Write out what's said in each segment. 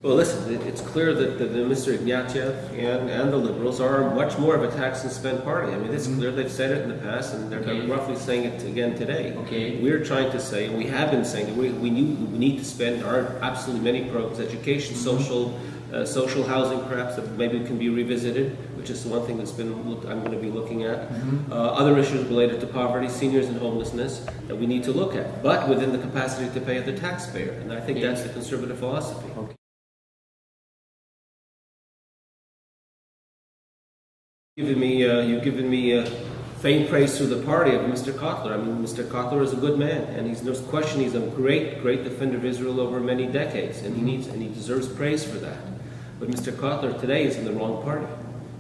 Well, listen, it's clear that Mr. Ignatieff and the Liberals are much more of a tax and spend party. I mean, it's clear they've said it in the past, and they're roughly saying it again today. Okay. We're trying to say, and we have been saying, that we need to spend our absolutely many programs, education, social housing, perhaps, that maybe can be revisited, which is one thing that's been I'm going to be looking at. Other issues related to poverty, seniors, and homelessness that we need to look at, but within the capacity to pay of the taxpayer. And I think that's the conservative philosophy. Okay. You've given me faint praise through the party of Mr. Kotler. I mean, Mr. Kotler is a good man, and he's no question he's a great defender of Israel over many decades, and he deserves praise for that. But Mr. Kotler today is in the wrong party,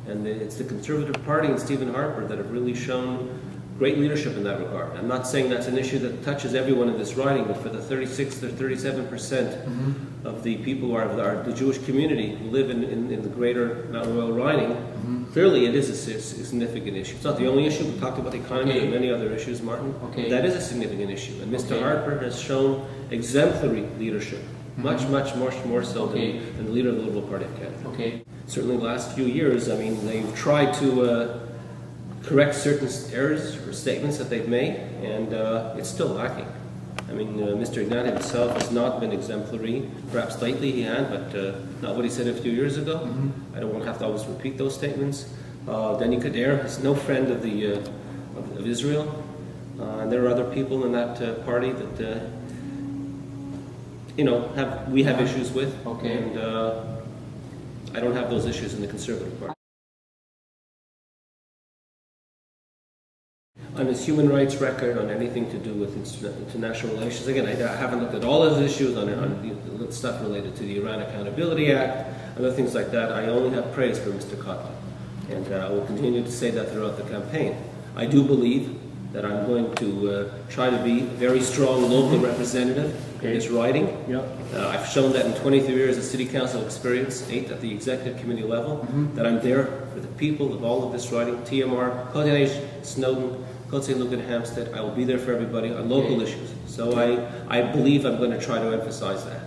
and it's the Conservative Party and Stephen Harper that have really shown great leadership in that regard. I'm not saying that's an issue that touches everyone in this riding, but for the 36 or 37% of the people who are the Jewish community who live in the greater Mount Royal riding, clearly it is a significant issue. It's not the only issue. We talked about the economy and many other issues, Martin. That is a significant issue. And Mr. Harper has shown exemplary leadership, much more so than the leader of the Liberal Party of Canada. Certainly the last few years, I mean, they've tried to correct certain errors or statements that they've made, and it's still lacking. I mean, Mr. Ignatieff himself has not been exemplary. Perhaps lately he had, but not what he said a few years ago. I don't want to have to always repeat those statements. Denny Kader is no friend of of Israel, and there are other people in that party that we have issues with, and I don't have those issues in the Conservative Party. On his human rights record, on anything to do with international relations, again, I haven't looked at all of his issues on the stuff related to the Iran Accountability Act, other things like that. I only have praise for Mr. Kotler, and I will continue to say that throughout the campaign. I do believe that I'm going to try to be a very strong local representative in this riding. I've shown that in 23 years of city council experience, 8 at the executive committee level, that I'm there for the people of all of this riding, TMR, Cote Snowdon, Cote St. Luke and Hampstead. I will be there for everybody on local issues. So I believe I'm going to try to emphasize that.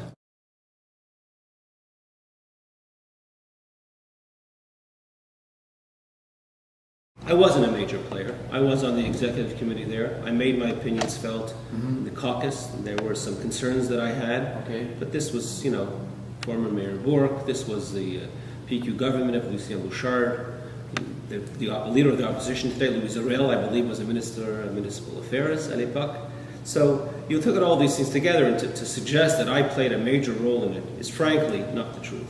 I wasn't a major player. I was on the executive committee there. I made my opinions felt in the caucus. There were some concerns that I had. But this was, former Mayor Bourque. This was the PQ government of Lucien Bouchard. The leader of the opposition today, Louis Zarel, I believe, was a minister of municipal affairs at l'époque. So you took all these things together, and to suggest that I played a major role in it is frankly not the truth.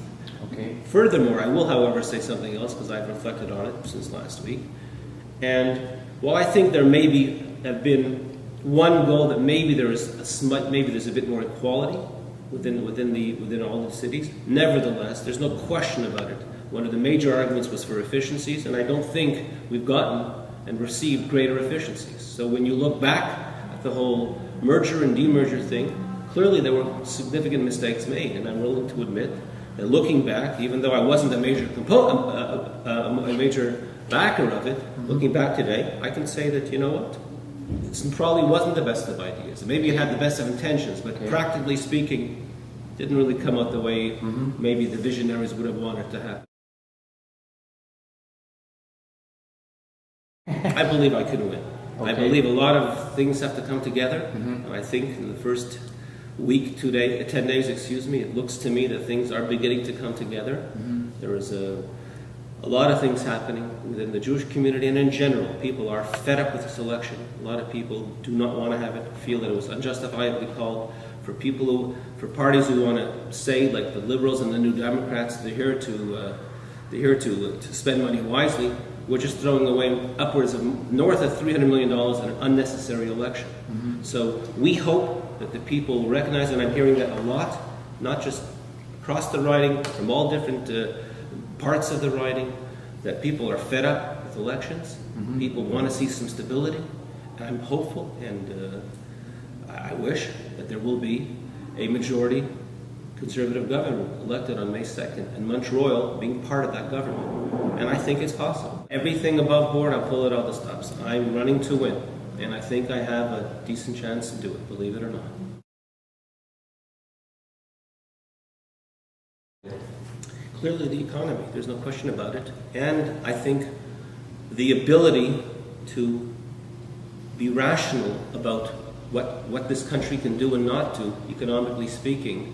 Furthermore, I will, however, say something else, because I've reflected on it since last week. And while I think there have been one goal that maybe there's a bit more equality within all the cities, nevertheless, there's no question about it. One of the major arguments was for efficiencies, and I don't think we've gotten and received greater efficiencies. So when you look back at the whole merger and demerger thing, clearly there were significant mistakes made, and I'm willing to admit that looking back, even though I wasn't a major backer of it, looking back today, I can say that, it probably wasn't the best of ideas. Maybe it had the best of intentions, but practically speaking, didn't really come out the way maybe the visionaries would have wanted to happen. I believe I can win. I believe a lot of things have to come together, and I think in the first week, 10 days, it looks to me that things are beginning to come together. There is a lot of things happening within the Jewish community, and in general, people are fed up with this election. A lot of people do not want to have it, feel that it was unjustifiably called. For parties who want to say, like the Liberals and the New Democrats, they're here to spend money wisely. We're just throwing away upwards of north of $300 million in an unnecessary election. So we hope that the people recognize, and I'm hearing that a lot, not just across the riding, from all different parts of the riding, that people are fed up with elections. People want to see some stability. And I'm hopeful, and I wish that there will be a majority Conservative government elected on May 2nd, and Mont Royal being part of that government. And I think it's possible. Everything above board, I'll pull it all the stops. I'm running to win, and I think I have a decent chance to do it, believe it or not. Clearly the economy, there's no question about it. And I think the ability to be rational about what this country can do and not do, economically speaking,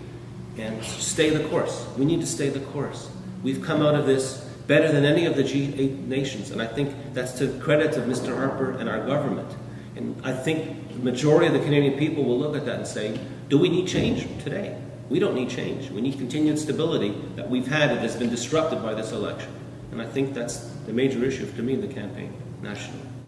and stay the course. We need to stay the course. We've come out of this better than any of the G8 nations, and I think that's to the credit of Mr. Harper and our government. And I think the majority of the Canadian people will look at that and say, do we need change today? We don't need change. We need continued stability that we've had that has been disrupted by this election. And I think that's the major issue to me in the campaign, nationally.